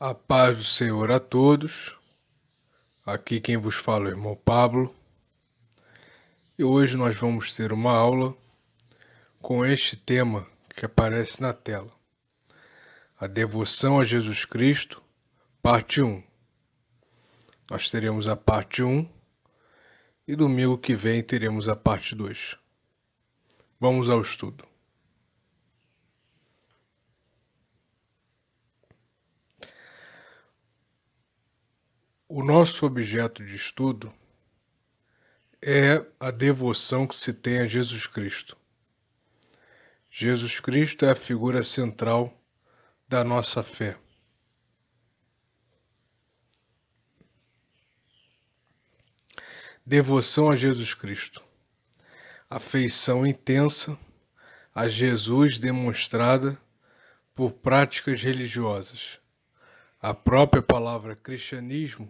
A paz do Senhor a todos. Aqui quem vos fala é o irmão Pablo. E hoje nós vamos ter uma aula com este tema que aparece na tela. A devoção a Jesus Cristo, parte 1. Nós teremos a parte 1 e domingo que vem teremos a parte 2. Vamos ao estudo. O nosso objeto de estudo é a devoção que se tem a Jesus Cristo. Jesus Cristo é a figura central da nossa fé. Devoção a Jesus Cristo. Afeição intensa a Jesus demonstrada por práticas religiosas. A própria palavra cristianismo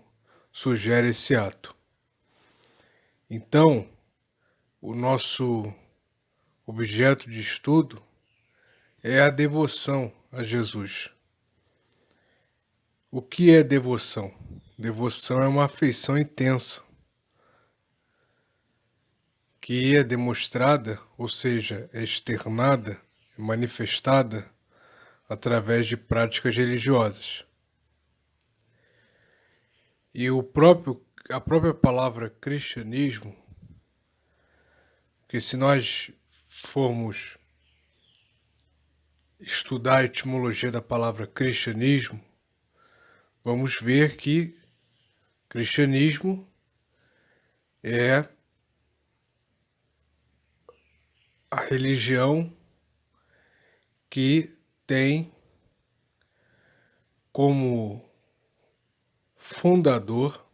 sugere esse ato. Então, o nosso objeto de estudo é a devoção a Jesus. O que é devoção? Devoção é uma afeição intensa que é demonstrada, ou seja, é externada, é manifestada através de práticas religiosas. E a própria palavra cristianismo, que se nós formos estudar a etimologia da palavra cristianismo, vamos ver que cristianismo é a religião que tem como fundador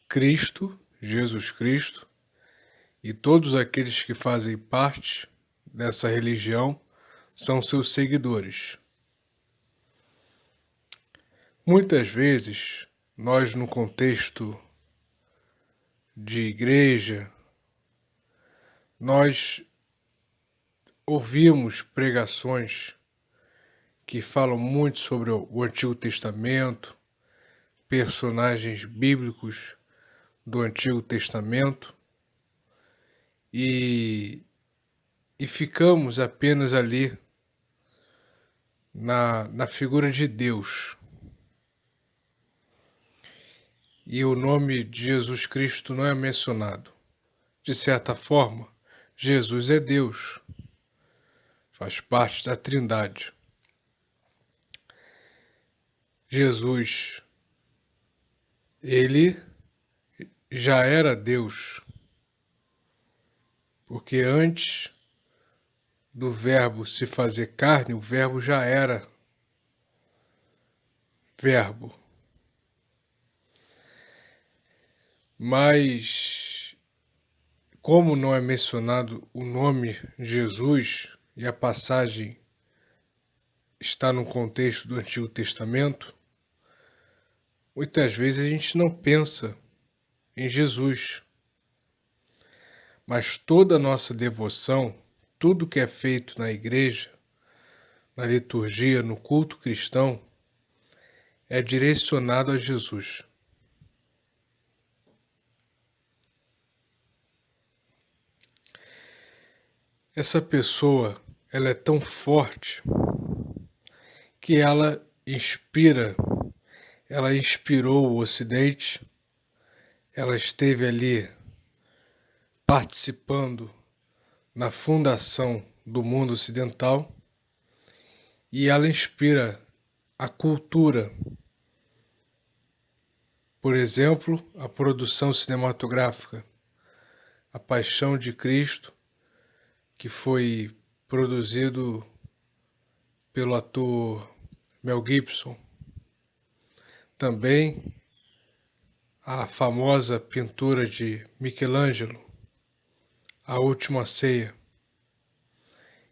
Cristo, Jesus Cristo, e todos aqueles que fazem parte dessa religião são seus seguidores. Muitas vezes, nós no contexto de igreja, nós ouvimos pregações que falam muito sobre o Antigo Testamento, personagens bíblicos do Antigo Testamento, e ficamos apenas ali na figura de Deus. E o nome de Jesus Cristo não é mencionado. De certa forma, Jesus é Deus, faz parte da Trindade. Jesus, ele já era Deus, porque antes do verbo se fazer carne, o verbo já era verbo. Mas, como não é mencionado o nome Jesus, e a passagem está no contexto do Antigo Testamento, muitas vezes a gente não pensa em Jesus. Mas toda a nossa devoção, tudo que é feito na igreja, na liturgia, no culto cristão, é direcionado a Jesus. Essa pessoa, ela é tão forte que ela inspirou o Ocidente, ela esteve ali participando na fundação do mundo ocidental e ela inspira a cultura. Por exemplo, a produção cinematográfica, A Paixão de Cristo, que foi produzido pelo ator Mel Gibson. Também a famosa pintura de Michelangelo, A Última Ceia.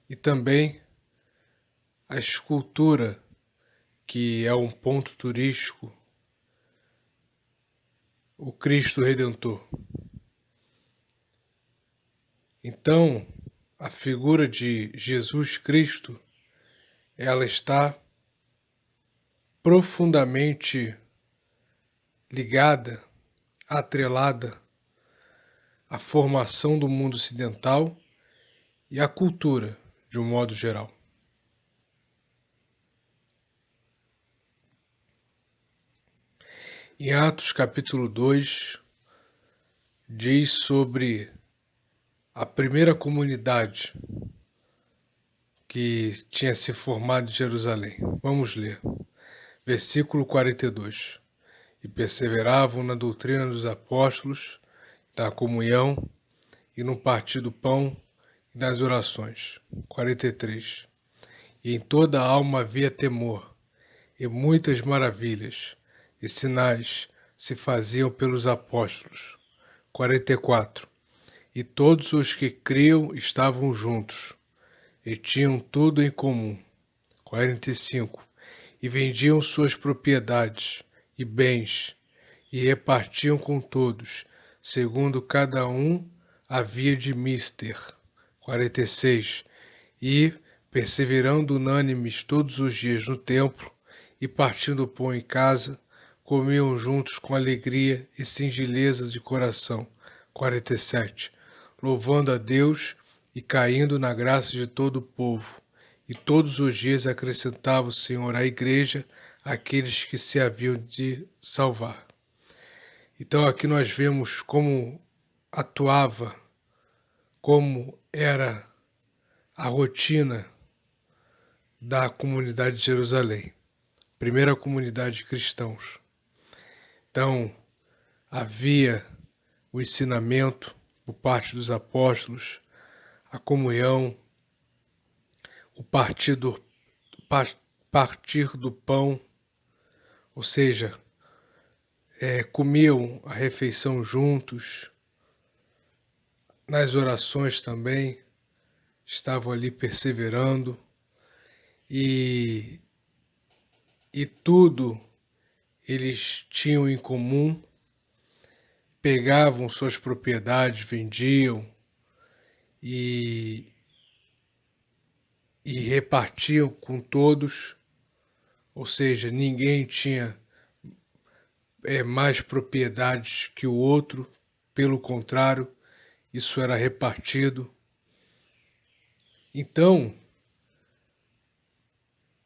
E também a escultura, que é um ponto turístico, o Cristo Redentor. Então, a figura de Jesus Cristo ela está profundamente ligada, atrelada à formação do mundo ocidental e à cultura, de um modo geral. Em Atos capítulo 2, diz sobre a primeira comunidade que tinha se formado em Jerusalém. Vamos ler. Versículo 42. E perseveravam na doutrina dos apóstolos, na comunhão e no partir do pão e das orações. 43. E em toda a alma havia temor, e muitas maravilhas e sinais se faziam pelos apóstolos. 44. E todos os que criam estavam juntos, e tinham tudo em comum. 45. E vendiam suas propriedades e bens, e repartiam com todos, segundo cada um havia de mister. 46. E, perseverando unânimes todos os dias no templo, e partindo o pão em casa, comiam juntos com alegria e singeleza de coração. 47. Louvando a Deus e caindo na graça de todo o povo. E todos os dias acrescentava o Senhor à igreja aqueles que se haviam de salvar. Então aqui nós vemos como atuava, como era a rotina da comunidade de Jerusalém, primeira comunidade de cristãos. Então havia o ensinamento por parte dos apóstolos, a comunhão, o partir do pão, ou seja, comiam a refeição juntos, nas orações também, estavam ali perseverando, e tudo eles tinham em comum, pegavam suas propriedades, vendiam e repartiam com todos, ou seja, ninguém tinha mais propriedades que o outro, pelo contrário, isso era repartido. Então,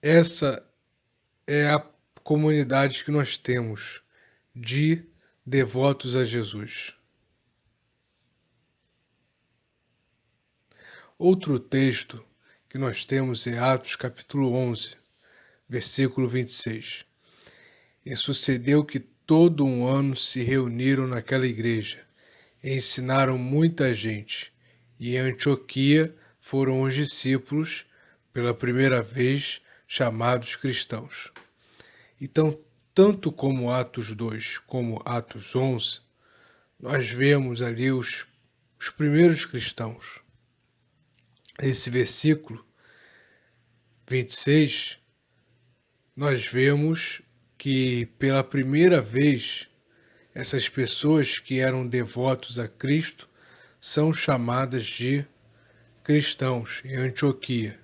essa é a comunidade que nós temos de devotos a Jesus. Outro texto que nós temos é Atos capítulo 11, versículo 26. E sucedeu que todo um ano se reuniram naquela igreja e ensinaram muita gente. E em Antioquia foram os discípulos, pela primeira vez, chamados cristãos. Então, tanto como Atos 2 como Atos 11, nós vemos ali os primeiros cristãos. Esse versículo 26, nós vemos que pela primeira vez essas pessoas que eram devotos a Cristo são chamadas de cristãos em Antioquia.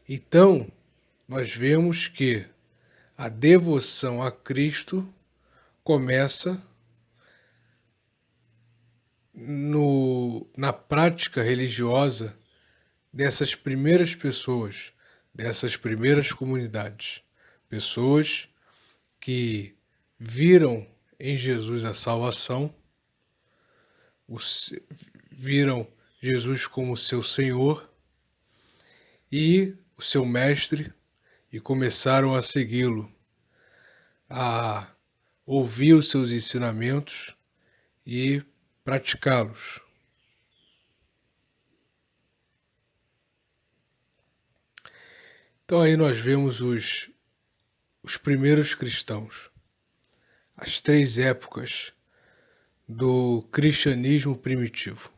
Então, nós vemos que a devoção a Cristo começa na prática religiosa dessas primeiras pessoas, dessas primeiras comunidades. Pessoas que viram em Jesus a salvação, viram Jesus como seu Senhor e o seu mestre e começaram a segui-lo, a ouvir os seus ensinamentos e praticá-los. Então aí nós vemos os primeiros cristãos, as 3 épocas do cristianismo primitivo.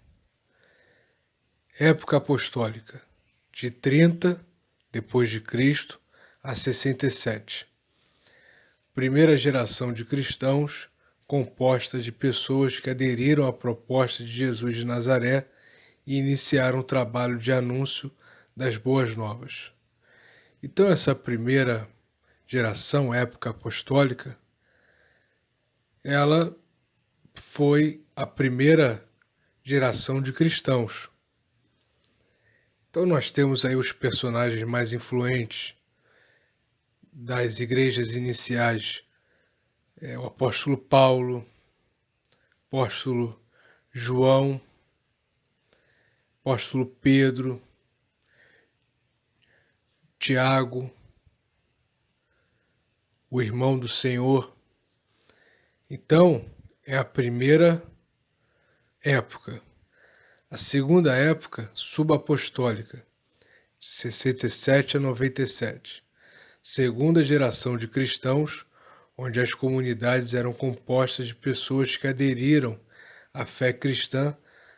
Época apostólica, de 30 depois de Cristo a 67. Primeira geração de cristãos, composta de pessoas que aderiram à proposta de Jesus de Nazaré e iniciaram o trabalho de anúncio das boas novas. Então, essa primeira geração, época apostólica, ela foi a primeira geração de cristãos. Então, nós temos aí os personagens mais influentes das igrejas iniciais, o apóstolo Paulo, apóstolo João, apóstolo Pedro, Tiago, o irmão do Senhor. Então, é a primeira época. A segunda época, subapostólica, 67 a 97. Segunda geração de cristãos, onde as comunidades eram compostas de pessoas que aderiram à fé cristã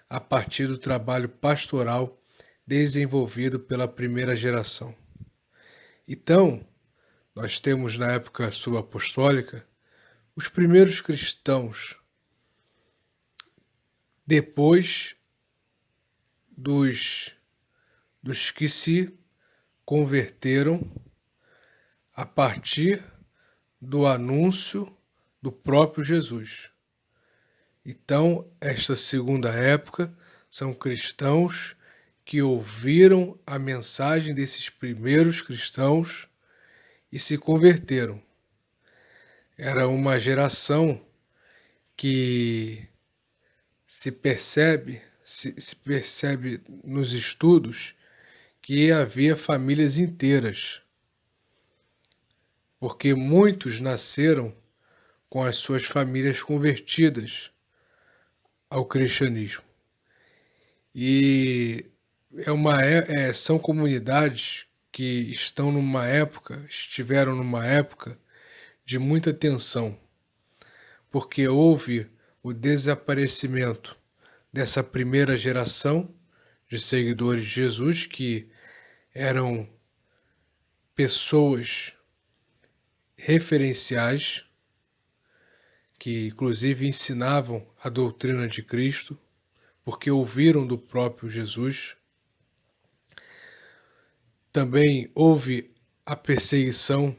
a partir do trabalho pastoral desenvolvido pela primeira geração. Então, nós temos na época subapostólica os primeiros cristãos, depois dos que se converteram a partir do anúncio do próprio Jesus. Então, esta segunda época são cristãos que ouviram a mensagem desses primeiros cristãos e se converteram. Era uma geração que se percebe nos estudos que havia famílias inteiras, porque muitos nasceram com as suas famílias convertidas ao cristianismo. E são comunidades que estiveram numa época de muita tensão, porque houve o desaparecimento dessa primeira geração de seguidores de Jesus, que eram pessoas referenciais, que inclusive ensinavam a doutrina de Cristo, porque ouviram do próprio Jesus. Também houve a perseguição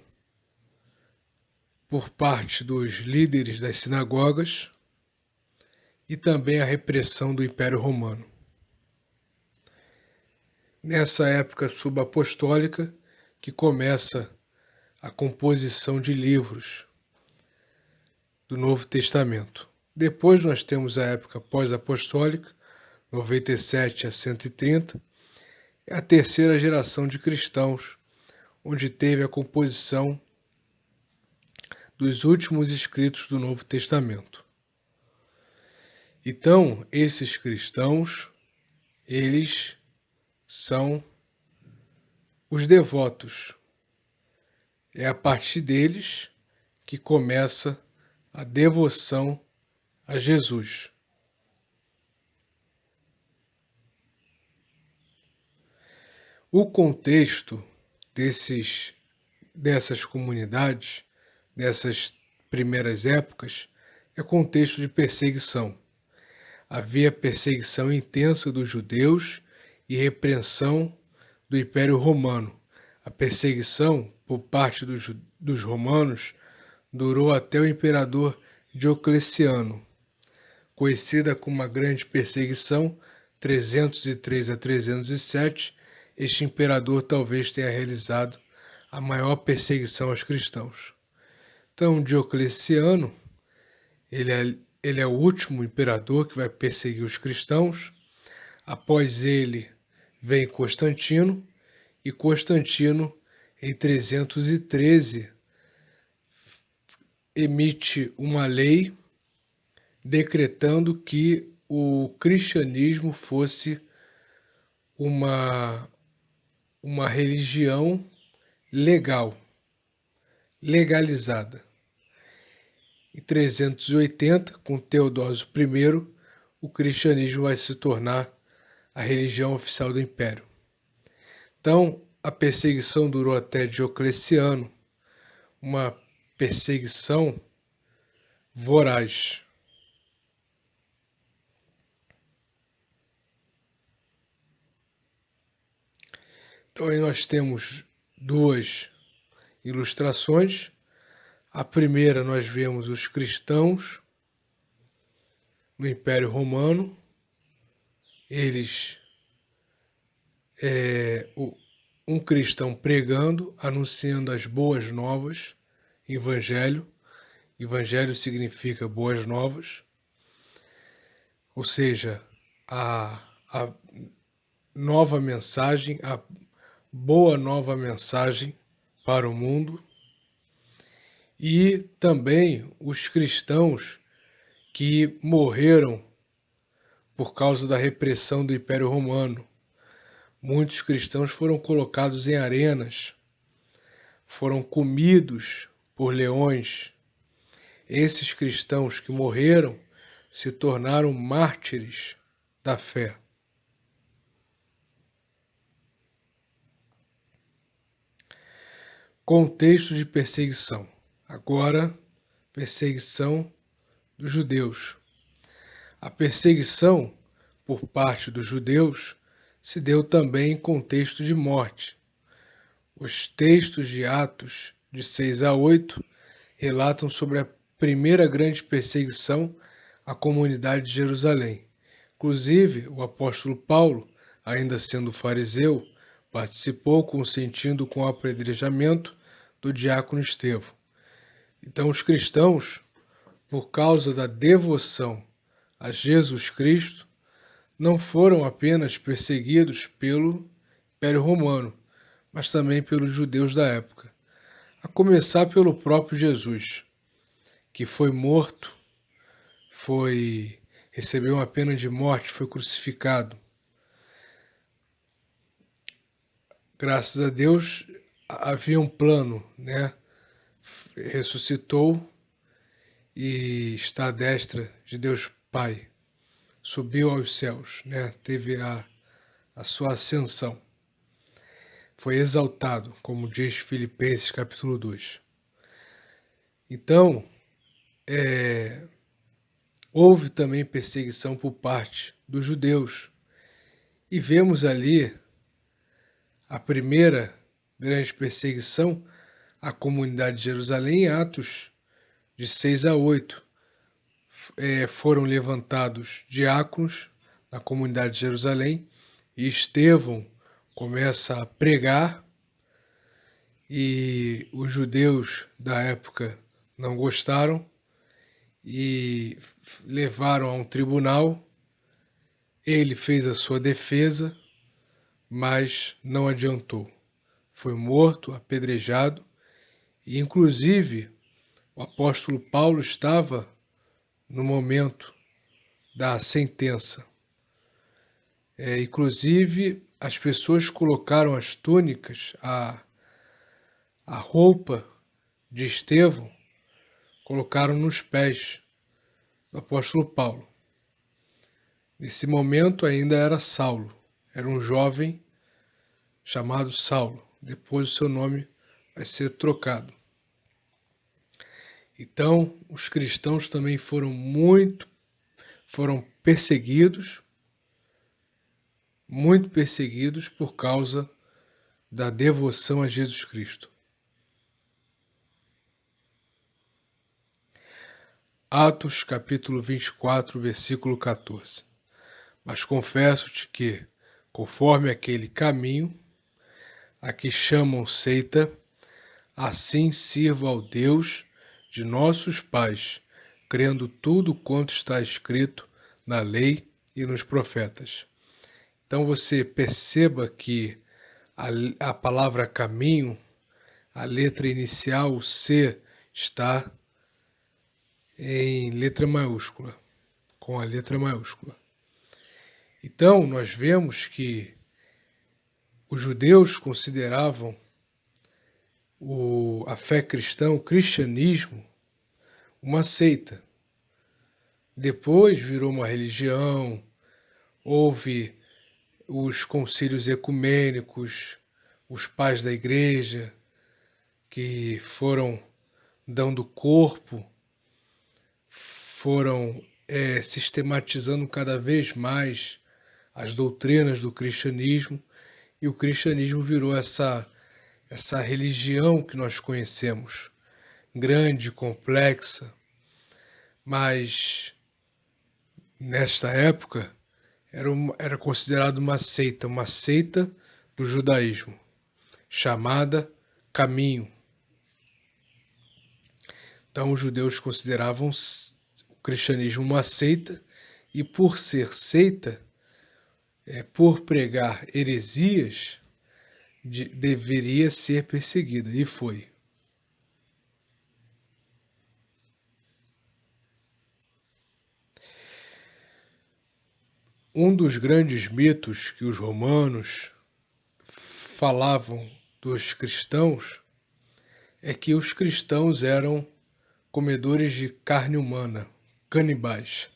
por parte dos líderes das sinagogas e também a repressão do Império Romano. Nessa época subapostólica que começa a composição de livros do Novo Testamento. Depois nós temos a época pós-apostólica, 97 a 130, é a terceira geração de cristãos, onde teve a composição dos últimos escritos do Novo Testamento. Então, esses cristãos, eles são os devotos. É a partir deles que começa a devoção a Jesus. O contexto dessas comunidades, dessas primeiras épocas, é contexto de perseguição. Havia perseguição intensa dos judeus e repreensão do Império Romano. A perseguição por parte dos romanos durou até o imperador Diocleciano, conhecida como a Grande Perseguição, 303 a 307. Este imperador talvez tenha realizado a maior perseguição aos cristãos. Então, Diocleciano, ele é o último imperador que vai perseguir os cristãos. Após ele vem Constantino, e Constantino, em 313, emite uma lei decretando que o cristianismo fosse uma religião legalizada. Em 380, com Teodósio I, o cristianismo vai se tornar a religião oficial do Império. Então, a perseguição durou até Diocleciano, uma perseguição voraz. Então, aí nós temos duas ilustrações. A primeira, nós vemos os cristãos no Império Romano. Eles, um cristão pregando, anunciando as boas novas, evangelho. Evangelho significa boas novas, ou seja, a nova mensagem, a boa nova mensagem para o mundo. E também os cristãos que morreram por causa da repressão do Império Romano. Muitos cristãos foram colocados em arenas, foram comidos por leões. Esses cristãos que morreram se tornaram mártires da fé. Contexto de perseguição. Agora, perseguição dos judeus. A perseguição por parte dos judeus se deu também em contexto de morte. Os textos de Atos, de 6 a 8, relatam sobre a primeira grande perseguição à comunidade de Jerusalém. Inclusive, o apóstolo Paulo, ainda sendo fariseu, participou consentindo com o apedrejamento do diácono Estevão. Então, os cristãos, por causa da devoção a Jesus Cristo, não foram apenas perseguidos pelo Império Romano, mas também pelos judeus da época, a começar pelo próprio Jesus, que foi morto, recebeu uma pena de morte, foi crucificado. Graças a Deus havia um plano, né? Ressuscitou e está à destra de Deus Pai, subiu aos céus, né? Teve a sua ascensão. Foi exaltado, como diz Filipenses capítulo 2. Então, houve também perseguição por parte dos judeus. E vemos ali a primeira grande perseguição à comunidade de Jerusalém em Atos de 6 a 8. Foram levantados diáconos na comunidade de Jerusalém e Estevão começa a pregar e os judeus da época não gostaram e levaram a um tribunal. Ele fez a sua defesa, mas não adiantou. Foi morto, apedrejado, e inclusive o apóstolo Paulo estava no momento da sentença. Inclusive, as pessoas colocaram as túnicas, a roupa de Estevão, colocaram nos pés do apóstolo Paulo. Nesse momento ainda era Saulo, era um jovem chamado Saulo. Depois o seu nome vai ser trocado. Então, os cristãos também foram perseguidos, muito perseguidos por causa da devoção a Jesus Cristo. Atos capítulo 24, versículo 14. Mas confesso-te que, conforme aquele caminho a que chamam seita, assim sirvo ao Deus de nossos pais, crendo tudo quanto está escrito na lei e nos profetas. Então você perceba que a palavra caminho, a letra inicial, o C, está em letra maiúscula, com a letra maiúscula. Então nós vemos que os judeus consideravam a fé cristã, o cristianismo, uma seita. Depois virou uma religião, houve os concílios ecumênicos, os pais da igreja, que foram dando corpo, foram sistematizando cada vez mais as doutrinas do cristianismo, e o cristianismo virou essa essa religião que nós conhecemos, grande, complexa, mas nesta época era considerado uma seita do judaísmo, chamada Caminho. Então os judeus consideravam o cristianismo uma seita, e por ser seita, por pregar heresias, deveria ser perseguida, e foi. Um dos grandes mitos que os romanos falavam dos cristãos é que os cristãos eram comedores de carne humana, canibais.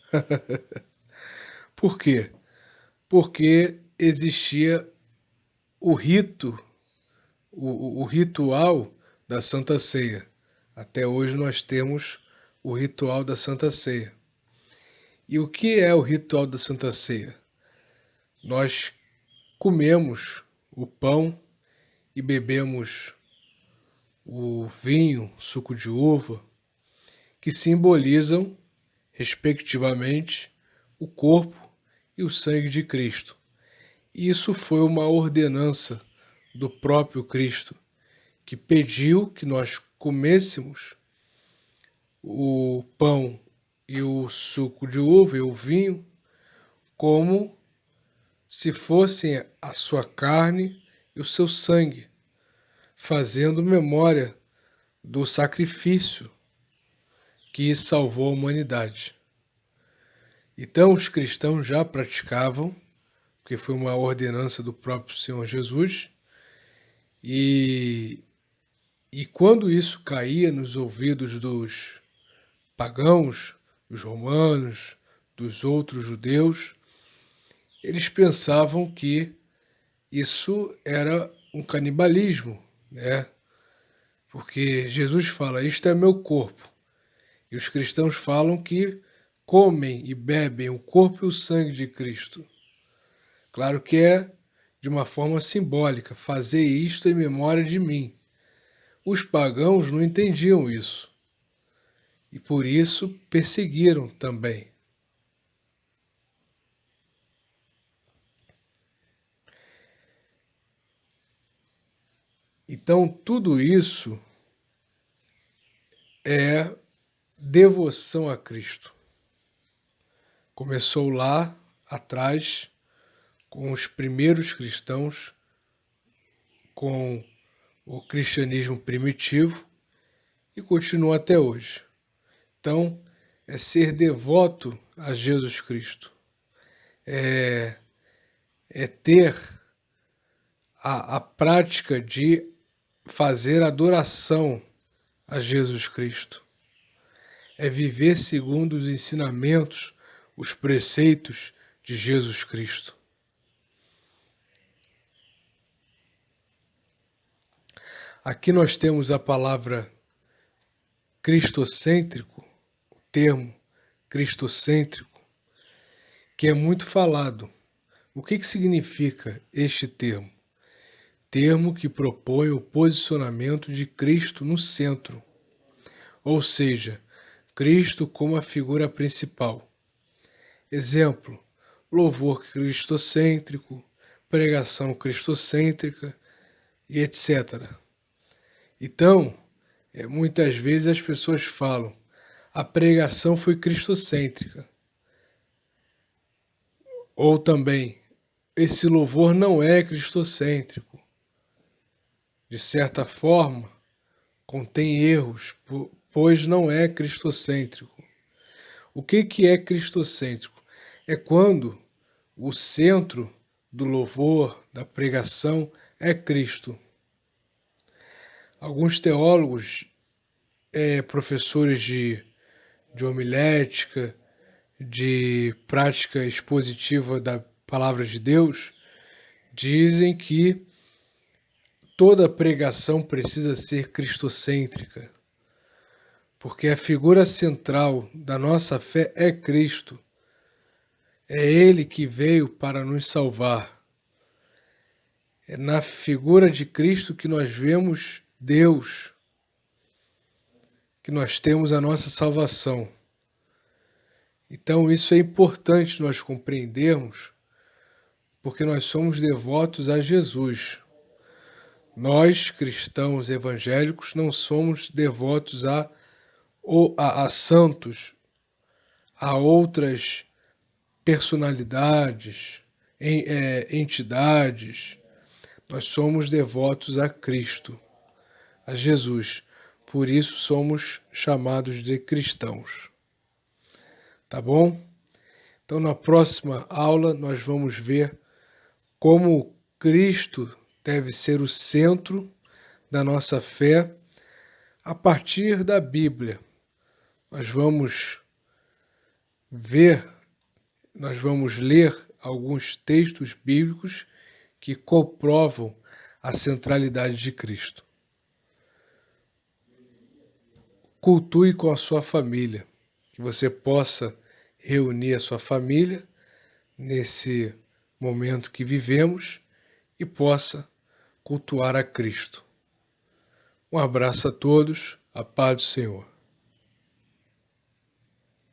Por quê? Porque existia o rito, o ritual da Santa Ceia. Até hoje nós temos o ritual da Santa Ceia. E o que é o ritual da Santa Ceia? Nós comemos o pão e bebemos o vinho, suco de uva, que simbolizam, respectivamente, o corpo e o sangue de Cristo. Isso foi uma ordenança do próprio Cristo, que pediu que nós comêssemos o pão e o suco de uva e o vinho como se fossem a sua carne e o seu sangue, fazendo memória do sacrifício que salvou a humanidade. Então os cristãos já praticavam, porque foi uma ordenança do próprio Senhor Jesus, e quando isso caía nos ouvidos dos pagãos, dos romanos, dos outros judeus, eles pensavam que isso era um canibalismo, né? Porque Jesus fala, isto é meu corpo. E os cristãos falam que comem e bebem o corpo e o sangue de Cristo. Claro que é de uma forma simbólica, fazer isto em memória de mim. Os pagãos não entendiam isso. E por isso perseguiram também. Então, tudo isso é devoção a Cristo. Começou lá atrás, com os primeiros cristãos, com o cristianismo primitivo, e continua até hoje. Então, é ser devoto a Jesus Cristo. É ter a prática de fazer adoração a Jesus Cristo. É viver segundo os ensinamentos, os preceitos de Jesus Cristo. Aqui nós temos a palavra cristocêntrico, o termo cristocêntrico, que é muito falado. O que significa este termo? Termo que propõe o posicionamento de Cristo no centro, ou seja, Cristo como a figura principal. Exemplo, louvor cristocêntrico, pregação cristocêntrica e etc. Então, muitas vezes as pessoas falam, a pregação foi cristocêntrica. Ou também, esse louvor não é cristocêntrico. De certa forma, contém erros, pois não é cristocêntrico. O que é cristocêntrico? É quando o centro do louvor, da pregação, é Cristo. Alguns teólogos, professores de homilética, de prática expositiva da palavra de Deus, dizem que toda pregação precisa ser cristocêntrica, porque a figura central da nossa fé é Cristo. É Ele que veio para nos salvar. É na figura de Cristo que nós vemos Deus, que nós temos a nossa salvação. Então isso é importante nós compreendermos, porque nós somos devotos a Jesus. Nós, cristãos evangélicos, não somos devotos a santos, a outras personalidades, entidades. Nós somos devotos a Cristo, a Jesus. Por isso somos chamados de cristãos. Tá bom? Então, na próxima aula, nós vamos ver como Cristo deve ser o centro da nossa fé a partir da Bíblia. Nós vamos ler alguns textos bíblicos que comprovam a centralidade de Cristo. Cultue com a sua família, que você possa reunir a sua família nesse momento que vivemos e possa cultuar a Cristo. Um abraço a todos, a paz do Senhor.